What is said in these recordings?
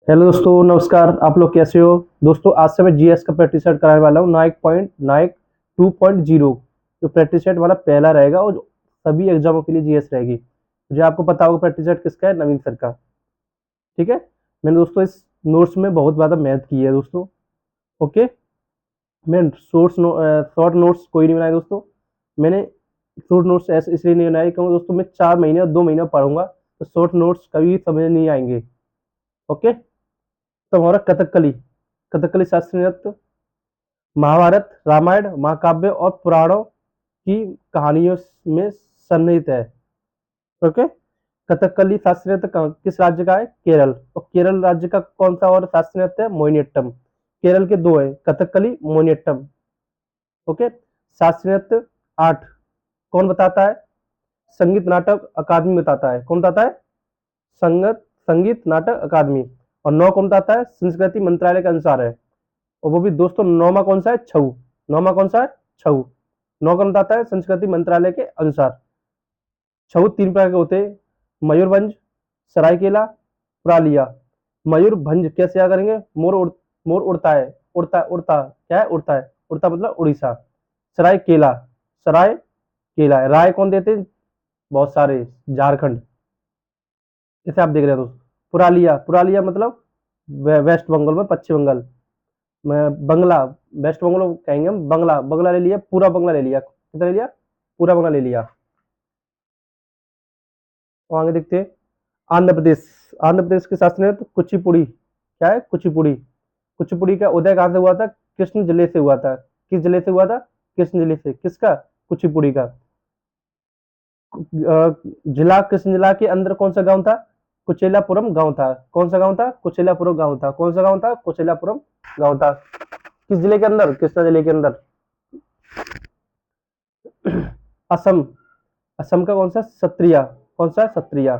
Hello दोस्तों, नमस्कार। आप लोग कैसे हो? दोस्तों, आज से मैं जीएस का प्रैक्टिस सेट कराने वाला हूँ। नाइक 2.0 जो प्रैक्टिस सेट वाला पहला रहेगा और जो सभी एग्जामों के लिए जीएस रहेगी। जो आपको पता होगा प्रैक्टिस सेट किसका है, नवीन सर का। ठीक है। मैंने दोस्तों इस नोट्स में बहुत ज़्यादा मेहनत की है दोस्तों। ओके। मैं शॉर्ट नोट्स कोई नहीं बनाए दोस्तों। मैंने शॉर्ट नोट्स ऐसे इसलिए नहीं बनाए क्योंकि दोस्तों मैं 4 महीने और 2 महीने पढ़ूंगा तो शॉर्ट नोट्स कभी समझ नहीं आएंगे। ओके। तो हमारा कथकली कथकली शास्त्रीय नृत्य महाभारत, रामायण, महाकाव्य और पुराणों की कहानियों में सन्निहित है। ओके। कथकली शास्त्रीय नृत्य किस राज्य का है? केरल। और केरल राज्य का कौन सा और शास्त्रीय नृत्य है? मोहिनीअट्टम। केरल के दो है, कथकली, मोहिनीअट्टम। ओके। शास्त्रीय नृत्य 8 कौन बताता है? संगीत नाटक अकादमी बताता है। कौन बताता है? संगीत नाटक अकादमी। और 9 कौन बताता है? संस्कृति मंत्रालय के अनुसार है। और वो भी दोस्तों नौमा कौन सा है? छऊ। नौमा कौन सा है? छऊ। नौ कौन बताता है? संस्कृति मंत्रालय के अनुसार। छऊ 3 प्रकार के होते हैं, मयूरभंज, सरायकेला, पुरालिया। मयूरभंज कैसे याद करेंगे? मोर उड़ता है। उड़ता क्या है? उड़ता है। उड़ता मतलब उड़ीसा। सरायकेला, सराय केला है। राय कौन देते हैं? बहुत सारे, झारखंड। जैसे आप देख रहे हो दोस्तों। पुरालिया, पुरालिया मतलब वेस्ट बंगाल में, पश्चिम बंगाल में। बंगला, वेस्ट बंगाल कहेंगे हम। बंगला, बंगला ले लिया, पूरा बंगला ले लिया। कितना ले लिया? पूरा बंगला ले लिया। और आगे देखते हैं। आंध्र प्रदेश। आंध्र प्रदेश के शासकीय नृत्य कुचिपुड़ी। क्या है? कुचिपुड़ी। कुचिपुड़ी का उदय कहां से हुआ था? कृष्ण जिले से हुआ था। किस जिले से हुआ था? कृष्ण जिले से। किसका? कुचिपुड़ी का। जिला, कृष्ण जिला के अंदर कौन सा गांव था? कुचेलापुरम गांव था। कौन सा गांव था? कुचेलापुरम गांव था। कौन सा गांव था? कुचेलापुरम गांव था। किस जिले के अंदर? कृष्णा जिले के अंदर। असम। असम का कौन सा? सत्रिया। कौन सा? सत्रिया।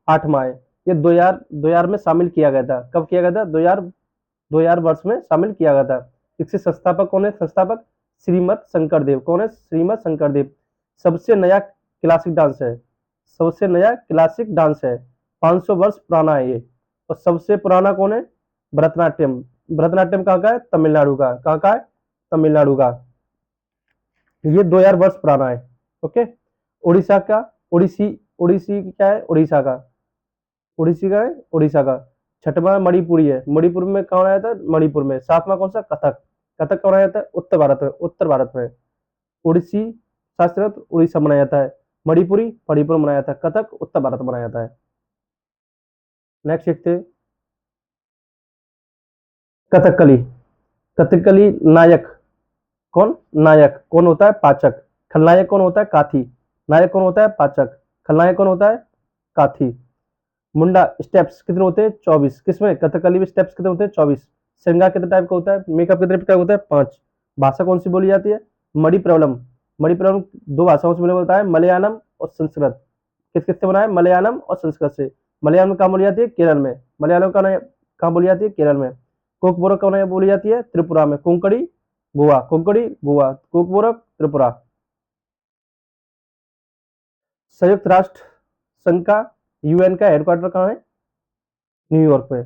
8वां है। ये 2000 में शामिल किया गया था। कब किया गया था? 2000 वर्ष में शामिल किया गया था। इसके संस्थापक कौन है? संस्थापक श्रीमद शंकरदेव। कौन है? श्रीमद शंकरदेव। सबसे नया क्लासिक डांस है। सबसे नया क्लासिक डांस है। 500 वर्ष पुराना है ये। और सबसे पुराना कौन है? भरतनाट्यम। भरतनाट्यम कहाँ का है? तमिलनाडु का। कहाँ का है? तमिलनाडु का। ये 2000 वर्ष पुराना है। ओके। उड़ीसा का, उड़ीसी, उड़ीसी क्या है? उड़ीसा का। उड़ीसी का है, उड़ीसा का। छठवां मणिपुरी है। मणिपुर में कौन आया था? मणिपुर में। 7वां कौन सा? कथक। कथक कौन आया था? उत्तर भारत में। उत्तर भारत में। उड़ीसी शास्त्र उड़ीसा मनाया जाता है। मणिपुरी मणिपुर मनाया जाता है। कथक उत्तर भारत मनाया जाता है। नेक्स्ट देखते हैं। कथकली। कथकली नायक कौन? नायक कौन होता है? पाचक। खलनायक कौन होता है? काथी। नायक कौन होता है? पाचक। खलनायक कौन होता है? काथी। मुंडा स्टेप्स कितने होते हैं? 24। किसमें? कथकली में स्टेप्स कितने होते हैं? 24। श्रृंगार कितने टाइप का होता है? मेकअप कितने टाइप का होता है? 5। भाषा कौन सी बोली जाती है? मणिप्रवलम। मणिप्रवलम 2 भाषाओं से मिलकर होता है, मलयालम और संस्कृत। किस किस से बना है? मलयालम और संस्कृत से। मलयालम कहाँ बोली जाती है? केरल में। मलयालम का कहाँ बोली जाती है? केरल में। कोकबोरक कहाँ बोली जाती है? त्रिपुरा में। कोंकणी गोवा। कोंकणी गोवा। कोकबोरक त्रिपुरा। संयुक्त राष्ट्र संघ का, यूएन का हेडक्वार्टर कहाँ है? न्यूयॉर्क में।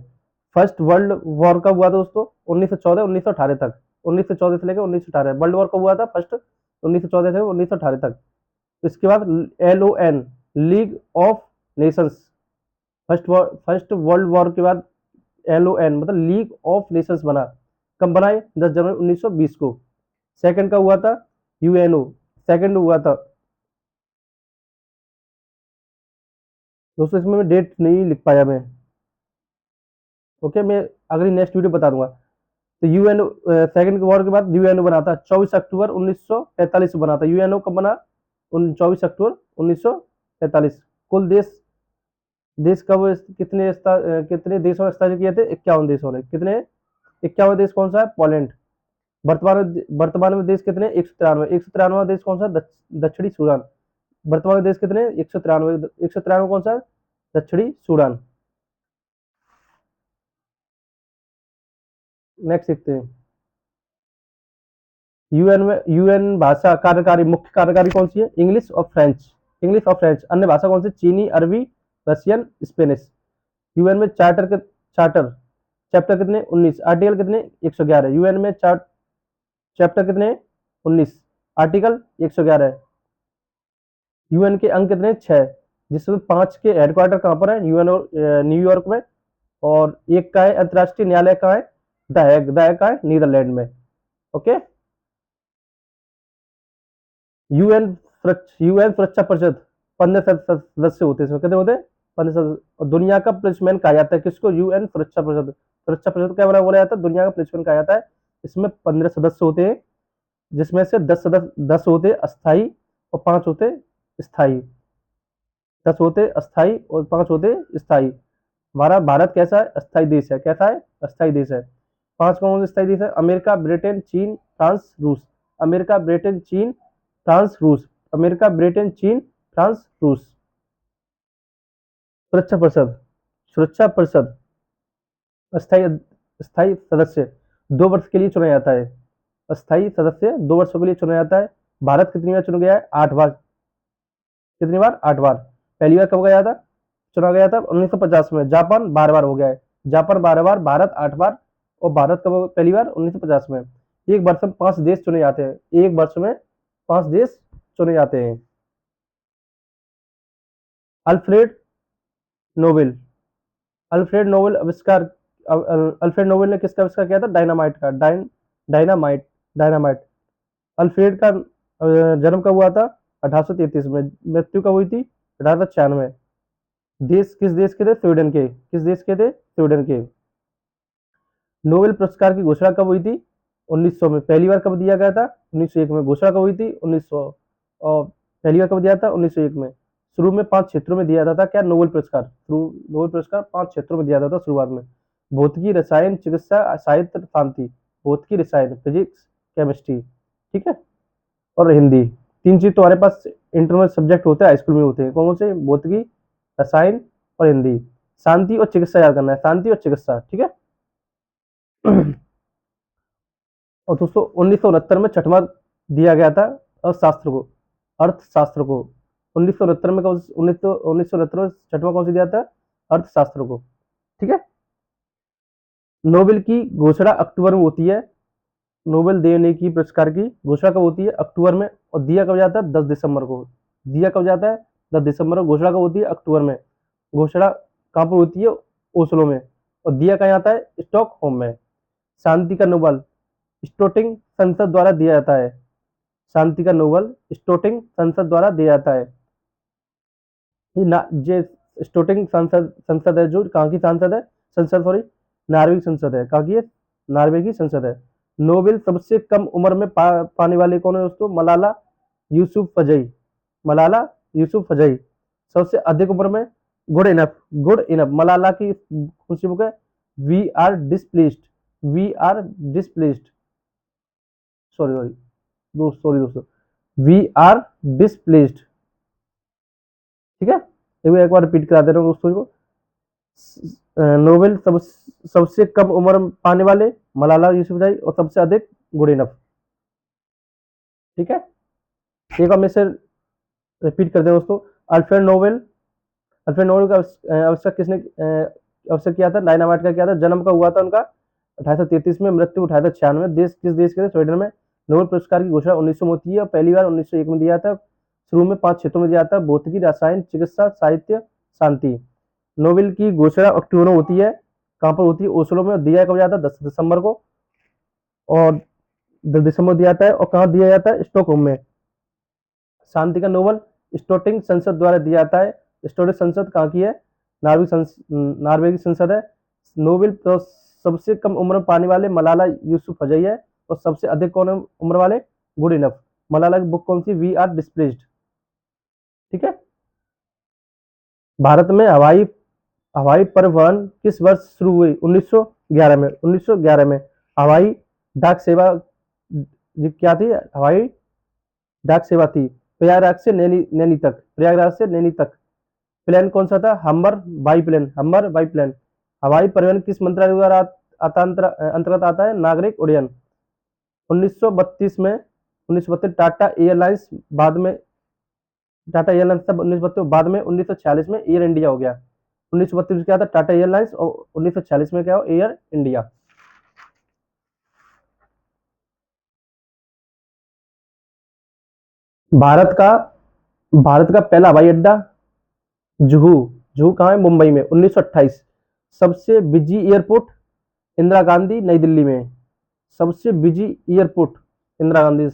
फर्स्ट वर्ल्ड वॉर कब हुआ था दोस्तों? 1914 1918 तक। 1914 से लेकर 1918 वर्ल्ड वॉर कब हुआ था? फर्स्ट 1914 से 1918 तक। इसके बाद LON, league of Nations. First world war के बाद LON मतलब लीग ऑफ नेशंस बना। कब बनाए? 10 जनवरी 1920 को। सेकंड का हुआ था UNO। सेकंड हुआ था दोस्तों, इसमें मैं डेट नहीं लिख पाया मैं। ओके, मैं अगली नेक्स्ट वीडियो बता दूंगा। तो यूएनओ सेकंड वॉर के बाद यूएनओ बना था 24 अक्टूबर 1945 को बना था। यूएनओ कब बना? 24 अक्टूबर 1945। कुल देश कब कितने देशों ने हस्ताक्षर किए थे? 51 देशों ने। कितने? 51 देश। कौन सा है? पोलैंड। वर्तमान में देश कितने? 193। 193वां देश कौन सा? दक्षिणी सूडान। वर्तमान में देश कितने? 193। 193 कौन सा है? दक्षिणी सूडान। नेक्स्ट देखते हैं। यूएन भाषा कार्यकारी, मुख्य कार्यकारी कौन सी है? इंग्लिश और फ्रेंच। इंग्लिश और फ्रेंच। अन्य भाषा कौन सी? चीनी, अरबी, रशियन, स्पेनिश। यूएन में चार्टर चैप्टर कितने 19, आर्टिकल कितने 111, यूएन में चैप्टर कितने 19, आर्टिकल 111 है। यूएन के अंक कितने 6, जिसमें 5 के हेडक्वार्टर कहाँ पर है, यूएन और न्यूयॉर्क में, और एक का है अंतर्राष्ट्रीय न्यायालय कहाँ है, द हेग का है नीदरलैंड में। ओके, यूएन सुरक्षा परिषद 15 सदस्य होते हैं, इसमें कितने होते हैं 15 सदस्य। और दुनिया का पुलिसमैन कहा जाता है किसको, यूएन सुरक्षा परिषद क्या बोला जाता है, दुनिया का पुलिसमैन कहा जाता है। इसमें 15 सदस्य होते हैं, जिसमें से 10 होते अस्थाई और 5 होते स्थाई। 10 होते अस्थाई और 5 होते स्थाई। हमारा भारत कैसा है, अस्थाई देश है, कैसा है, अस्थाई देश है। 5 कौन से स्थाई देश है, अमेरिका, ब्रिटेन, चीन, फ्रांस, रूस। अमेरिका, ब्रिटेन, चीन, फ्रांस, रूस। अमेरिका, ब्रिटेन, चीन, फ्रांस, रूस। सुरक्षा परिषद अस्थाई स्थाई सदस्य 2 वर्ष के लिए चुना जाता है। अस्थाई सदस्य 2 वर्षों के लिए चुना जाता है। भारत कितनी बार चुना गया है, 8 बार। कितनी बार, 8 बार। पहली बार कब गया था, चुना गया था 1950 में। जापान 12 बार हो गया है, जापान 12 बार, भारत 8 बार। और भारत कब पहली बार 1950 में। एक वर्ष में 5 देश चुने जाते हैं, एक वर्ष में 5 देश चुने जाते हैं। अल्फ्रेड नोबेल, अल्फ्रेड नोबेल आविष्कार, अल्फ्रेड नोबेल ने किसका आविष्कार किया था, डायनामाइट का। डायनामाइट। अल्फ्रेड का जन्म कब हुआ था, 1833 में। मृत्यु कब हुई थी, 1896। देश किस देश के थे, स्वीडन के। किस देश के थे, स्वीडन के। नोबेल पुरस्कार की घोषणा कब हुई थी, 1900 में। पहली बार कब दिया गया था, 1901 में। घोषणा कब हुई थी, 1900। और पहली बार कब दिया था, 1901 में। शुरू में 5 क्षेत्रों में दिया जाता था क्या, नोबेल पुरस्कार। नोबेल पुरस्कार 5 क्षेत्रों में दिया जाता था शुरुआत में। भौतिकी, रसायन, चिकित्सा, साहित्य, शांति। भौतिकी, रसायन, फिजिक्स, केमिस्ट्री, ठीक है, और हिंदी। 3 चीज तुम्हारे पास इंटरनल सब्जेक्ट होते हैं, हाई स्कूल में होते हैं। कौन से, भौतिकी, रसायन और हिंदी। शांति और चिकित्सा याद करना है, शांति और चिकित्सा, ठीक है। और दोस्तों 1969 में छठवां दिया गया था अर्थशास्त्र को, अर्थशास्त्र को। 1969 में 1969 में छठवां कौन सा दिया था, अर्थशास्त्र को, ठीक है। नोबेल की घोषणा अक्टूबर में होती है। नोबेल देने की पुरस्कार की घोषणा कब होती है, अक्टूबर में। और दिया कब जाता है, 10 दिसंबर को। दिया कब जाता है, 10 दिसंबर को। घोषणा कब होती है, अक्टूबर में। घोषणा कहाँ पर होती है, ओस्लो में। और दिया कहाँ जाता है, स्टॉकहोम में। शांति का नोबेल स्टोटिंग संसद द्वारा दिया जाता है। शांति का नोबेल स्टोटिंग संसद द्वारा दिया जाता है। जे स्टोटिंग संसद संसद है, जो कहाँ की संसद है, संसद सॉरी, नॉर्वे की संसद है। कहाँ की है, नॉर्वे की संसद है। नोबेल सबसे कम उम्र में पाने वाले कौन है दोस्तों, मलाला यूसुफजई। मलाला यूसुफजई। सबसे अधिक उम्र में, गुड इनफ। मलाला की कौन सी बुक है, we are displaced. We are displaced, sorry दोस्तों, वी आर डिस्प्लेस्ड, ठीक है। एक बार रिपीट करा दे रहा हूँ दोस्तों को। नोबेल सबसे कम उम्र में पाने वाले मलाला यूसुफजई, और सबसे अधिक गुड इनफ, ठीक है। एक बार मैं से रिपीट कर दे दोस्तों। अल्फ्रेड नोबेल का आविष्कार किसने आविष्कार किया था, डायनामाइट का किया था। जन्म का हुआ था उनका 1833 में, मृत्यु 1896। देश किस देश के थे, स्वीडन में। नोबेल पुरस्कार की घोषणा 1900 में होती है, और पहली बार 1901 में दिया था। शुरू में 5 क्षेत्रों में दिया था, भौतिकी, रसायन, चिकित्सा, साहित्य, शांति। नोबेल की घोषणा अक्टूबर में होती है, कहाँ पर होती है, ओस्लो में। दिया कब जाता है, 10 दिसंबर को। और 10 दिसंबर दिया जाता है, और कहाँ दिया जाता है, स्टॉकहोम में। शांति का नोबेल स्टोटिंग संसद द्वारा दिया जाता है। स्टोटिंग संसद कहाँ की है, नॉर्वे की संसद है। नोबेल सबसे कम उम्र में पाने वाले मलाला यूसुफजई है, और सबसे अधिक कौन है उम्र वाले, गुड इनफ। मलाला की बुक कौन सी, वी आर डिस्प्लेस्ड, ठीक है। भारत में हवाई हवाई परिवहन किस वर्ष शुरू हुई, 1911 में। 1911 में हवाई डाक सेवा क्या थी, हवाई डाक सेवा थी। प्रयागराज से नैनी तक। प्लेन कौन सा था, हम्बर बाई प्लेन। हवाई परिवहन किस मंत्रालय द्वारा अंतर्गत आता है, नागरिक उड्डयन। 1932 में, 1932 टाटा एयरलाइंस, बाद में 1946 में एयर इंडिया हो गया। 1932 में क्या था, टाटा एयरलाइंस, और 1946 में क्या हो, एयर इंडिया। भारत का भारत का पहला हवाई अड्डा जुहू, जुहू कहाँ है, मुंबई में, 1928। सबसे बिजी एयरपोर्ट इंदिरा गांधी, नई दिल्ली में। सबसे बिजी एयरपोर्ट इंदिरा गांधी,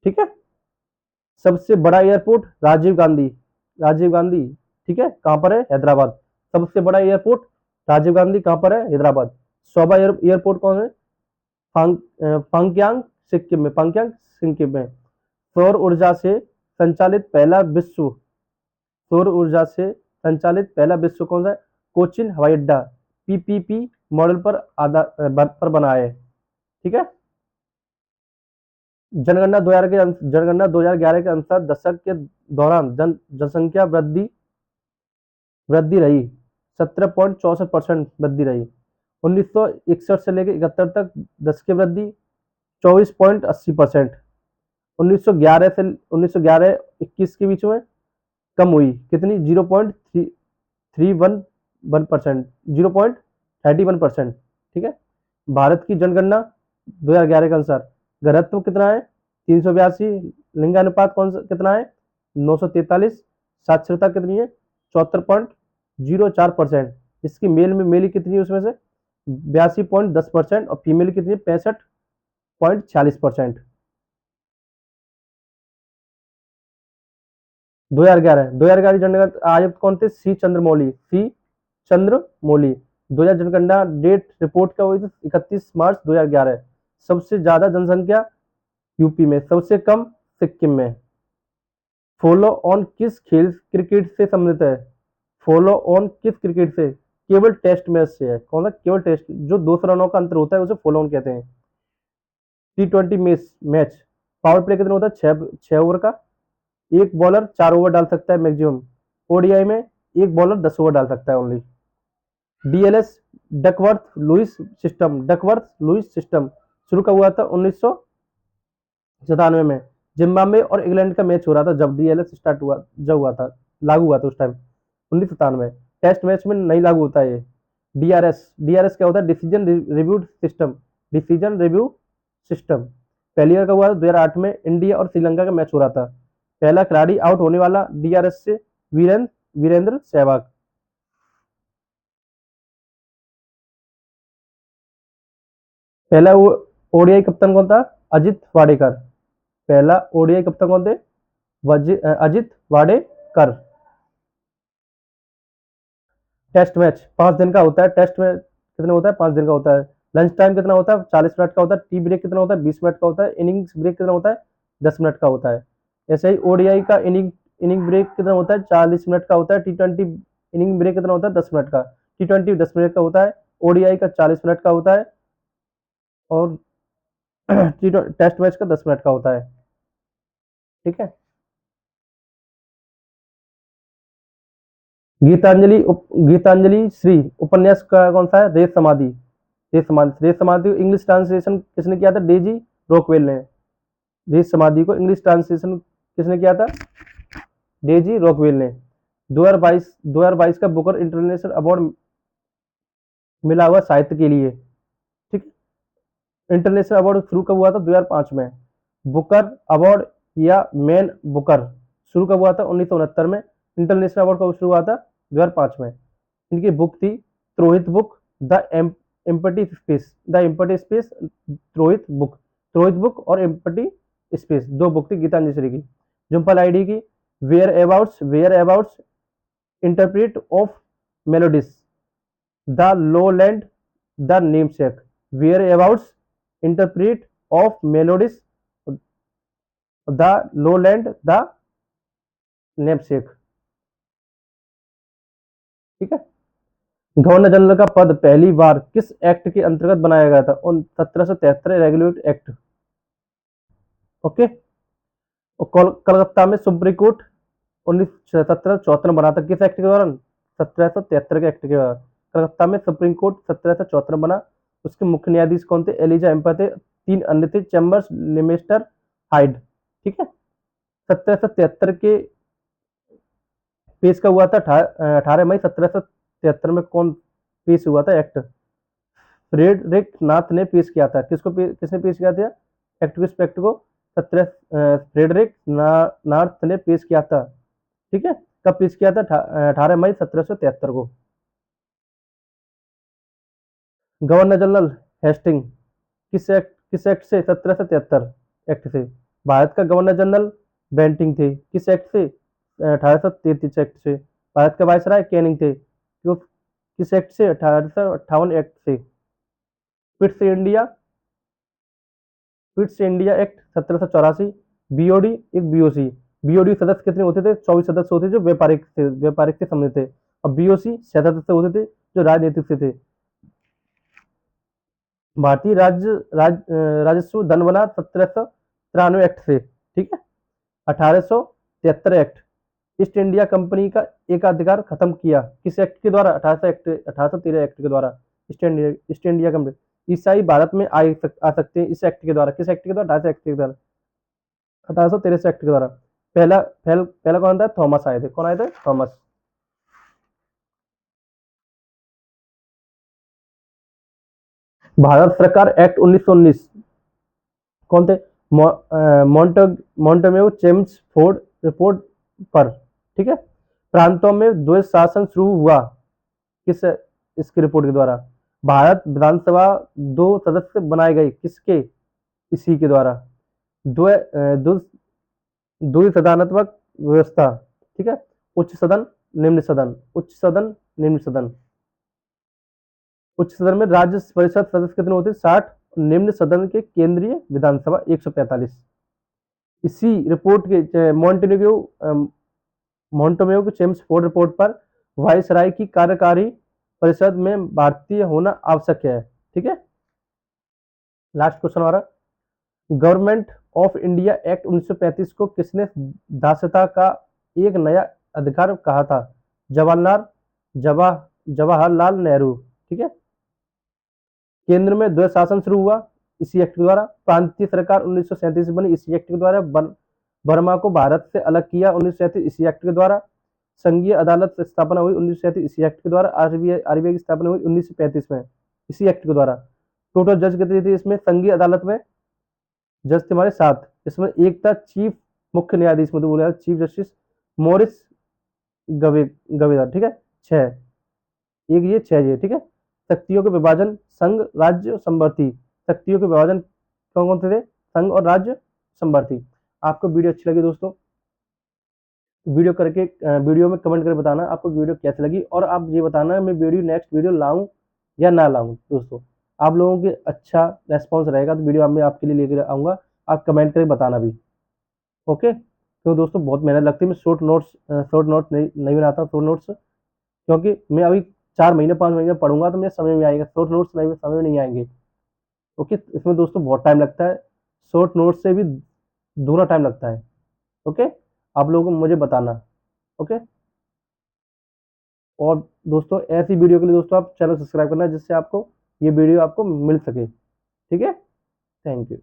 ठीक है। सबसे बड़ा एयरपोर्ट राजीव गांधी, राजीव गांधी, ठीक है, कहां पर है, हैदराबाद। सबसे बड़ा एयरपोर्ट राजीव गांधी कहां पर है, हैदराबाद। सोबा एयरपोर्ट कौन है, पांगयांग, सिक्किम में, पांगयांग सिक्किम में। सौर ऊर्जा से संचालित पहला विश्व सौर ऊर्जा से संचालित पहला विश्व कौन सा है, कोचिन हवाई अड्डा, पीपीपी मॉडल पर पर बना है, ठीक है। जनगणना 2011 के अनुसार दशक के दौरान जनसंख्या वृद्धि वृद्धि रही, 17.64% वृद्धि रही। 1961 से लेकर 71 तक 10 की वृद्धि 24.80%। 1911 से 1911-21 के बीच में कम हुई, कितनी, 0.311%, 0.31%, ठीक है। भारत की जनगणना 2011 के अनुसार घनत्व कितना है, 382। लिंगानुपात कौन सा कितना है, 943। साक्षरता कितनी है, 74.04%। इसकी मेल कितनी है, उसमें से 82.10%, और फीमेल कितनी है, 65.46%। 2011 जनगणना आयुक्त कौन थे, सी चंद्रमौली। 2000 जनगणना डेट रिपोर्ट क्या हुई थी, 31 मार्च 2011। सबसे ज्यादा जनसंख्या यूपी में, सबसे कम सिक्किम में। फॉलो ऑन किस खेल क्रिकेट से संबंधित है, फॉलो ऑन किस क्रिकेट से, केवल टेस्ट मैच से है, कौन सा, केवल टेस्ट, जो 200 रनों का अंतर होता है उसे फॉलो ऑन कहते हैं। T20 मैच, पावर प्ले कितना होता है, 6 ओवर का। एक बॉलर 4 ओवर डाल सकता है मैक्सिमम। ओडीआई में एक बॉलर 10 ओवर डाल सकता है only. DLS, Duckworth Louis system शुरू का हुआ था 1997 में। जिम्बाब्वे और इंग्लैंड का मैच हो रहा था जब डीएलएस स्टार्ट हुआ, जब हुआ था, लागू हुआ था उस टाइम, 1997। टेस्ट मैच में नहीं लागू होता है ये। डीआरएस क्या होता है, डिसीजन रिव्यू सिस्टम। पहली बार का हुआ था 2008 में, इंडिया और श्रीलंका का मैच हो रहा था। पहला खिलाड़ी आउट होने वाला डीआरएस से वीरेंद्र सहवाग। पहला वो ओडीआई कप्तान कौन था, अजित वाडेकर। पहला ओडीआई कप्तान कौन थे, अजित वाडेकर। टेस्ट मैच 5 दिन का होता है, टेस्ट में कितना होता है, 5 दिन का होता है। लंच टाइम कितना होता है, 40 मिनट का होता है। टी ब्रेक कितना होता है, 20 मिनट का होता है। इनिंग्स ब्रेक कितना होता है, 10 मिनट का होता है। ऐसे ही ओडीआई का इनिंग ब्रेक कितना होता है, 40 मिनट का होता है। T20 इनिंग ब्रेक कितना होता है, 10 मिनट का। T20 10 मिनट का होता है, ओडीआई का 40 मिनट का होता है, और टेस्ट मैच का 10 मिनट का होता है, ठीक है। गीतांजलि श्री उपन्यास का कौन सा है, रेत समाधि इंग्लिश ट्रांसलेशन किसने किया था, डेजी रॉकवेल ने। रेत समाधि को इंग्लिश ट्रांसलेशन किसने किया था, डेजी रॉकवेल ने। 2022 का बुकर इंटरनेशनल अवार्ड मिला हुआ साहित्य के लिए, ठीक। इंटरनेशनल अवार्ड शुरू कब हुआ था, 2005 में। बुकर अवार्ड या मैन बुकर शुरू कब हुआ था, 1969 में। इंटरनेशनल अवार्ड कब शुरू हुआ था, 2005 में। इनकी बुक थी त्रोहित बुक, द एम्पटी स्पेस, त्रोहित बुक और एम्पटी स्पेस, दो बुक थी गीतांजलि श्री की। जुम्पल आईडी की whereabouts interpreter of maladies, the lowland, the namesake. Whereabouts interpreter of maladies, the lowland, the namesake, ठीक है। गवर्नर जनरल का पद पहली बार किस एक्ट के अंतर्गत बनाया गया था, 1773 रेगुलेट एक्ट, ओके। और कलकत्ता में सुप्रीम कोर्ट 1774 में बना था, किस एक्ट के दौरान, 1773 के एक्ट के दौरान। कलकत्ता में सुप्रीम कोर्ट 1774 में बना। उसके मुख्य न्यायाधीश कौन थे, एलिजा एम्पर थे। 3 अन्य थे, चैम्बर्स, लेमेस्टर, हाइड, ठीक है। 1773 के पेश का हुआ था 18 मई 1773 में। कौन पेश हुआ था एक्ट? फ्रेडरिक नाथ ने पेश किया था। किसने पेश किया था एक्ट को? इस एक्ट को 17 फ्रेडरिक नाथ ने पेश किया था। ठीक है, कब पेश किया था? 18 मई 1773 को। गवर्नर जनरल हेस्टिंग किस एक्ट से? 1773 एक्ट से। भारत का गवर्नर जनरल बेंटिंग थे। किस एक्ट से? 1833 एक्ट से। भारत का वायसराय कैनिंग थे। किस एक्ट से? 1858 एक्ट से। Pitt's India Pitt's India act 1784। BOD एक बीओसी। बीओडी सदस्य कितने होते थे? 24 सदस्य होते थे जो व्यापारिक से संबंधित थे। और बीओसी 6 सदस्य होते थे जो राजनीतिक से थे। भारतीय राजस्व धन बना 1793 एक्ट से। ठीक है। 1873 एक्ट ईस्ट इंडिया कंपनी का एकाधिकार खत्म किया। किस एक्ट के द्वारा? 1813 एक्ट के द्वारा। ईस्ट इंडिया कंपनी ईसाई भारत में आ सकते हैं इस एक्ट के द्वारा। किस एक्ट के द्वारा? 18 एक्ट के द्वारा। 1813 एक्ट के द्वारा। पहला कौन था? थॉमस आए थे। कौन आए थे? थॉमस। भारत सरकार एक्ट 1919 कौन थे? मॉन्टेग्यू चेम्सफोर्ड रिपोर्ट पर। ठीक है। प्रांतों में द्वैध शासन शुरू हुआ किस इसकी रिपोर्ट के द्वारा? भारत विधानसभा 2 सदस्य बनाए गए किसके? इसी के द्वारा। द्विसदनात्मक व्यवस्था। ठीक है। उच्च सदन निम्न सदन। उच्च सदन में राज्य परिषद सदस्य कितने होते? 60। निम्न सदन के केंद्रीय विधानसभा 145। इसी रिपोर्ट के मॉन्टेग्यू के चेम्सफोर्ड रिपोर्ट पर वायसराय की कार्यकारी परिषद में भारतीय होना आवश्यक है। ठीक है। लास्ट क्वेश्चन हमारा, गवर्नमेंट ऑफ इंडिया एक्ट 1935 को किसने दासता का एक नया अधिकार कहा था? जवाहरलाल नेहरू। ठीक है। केंद्र में द्वैध शासन शुरू हुआ इसी एक्ट के द्वारा। प्रांतीय सरकार 1937 बनी इसी एक्ट के द्वारा। बर्मा को भारत से अलग किया 1937 इसी एक्ट के द्वारा। संघीय अदालत की स्थापना हुई 1937 इसी एक्ट के द्वारा। आरबीआई की स्थापना हुई 1935 में इसी एक्ट के द्वारा। टोटल जज कितने थे इसमें? संघीय अदालत में जज थे हमारे 7। इसमें एक था चीफ मुख्य न्यायाधीश, मतलब बोला चीफ जस्टिस मोरिस गवेदार। ठीक है। 6 एक ये 6 ये। ठीक है। शक्तियों के विभाजन संघ राज्य संवर्ती। शक्तियों के विभाजन कौन कौन से थे? संघ और राज्य संवर्ती। आपको वीडियो अच्छी लगी दोस्तों, वीडियो में कमेंट करके बताना आपको वीडियो कैसी लगी, और आप ये बताना मैं नेक्स्ट वीडियो लाऊं या ना लाऊं। दोस्तों आप लोगों के अच्छा रेस्पॉन्स रहेगा तो वीडियो मैं आपके लिए लेकर आऊंगा। आप कमेंट करके बताना भी। ओके। तो दोस्तों बहुत मेहनत लगती है, मैं शॉर्ट नोट्स नहीं बनाता शॉर्ट नोट्स, क्योंकि मैं अभी 4 महीने 5 महीने पढ़ूंगा तो मेरे समय में आएगा। शॉर्ट नोट्स नहीं समय में नहीं आएंगे। ओके। इसमें दोस्तों बहुत टाइम लगता है, शॉर्ट नोट्स से भी दूना टाइम लगता है। ओके। आप लोगों को मुझे बताना। ओके। और दोस्तों ऐसी वीडियो के लिए दोस्तों आप चैनल सब्सक्राइब करना जिससे आपको ये वीडियो आपको मिल सके। ठीक है। Thank you.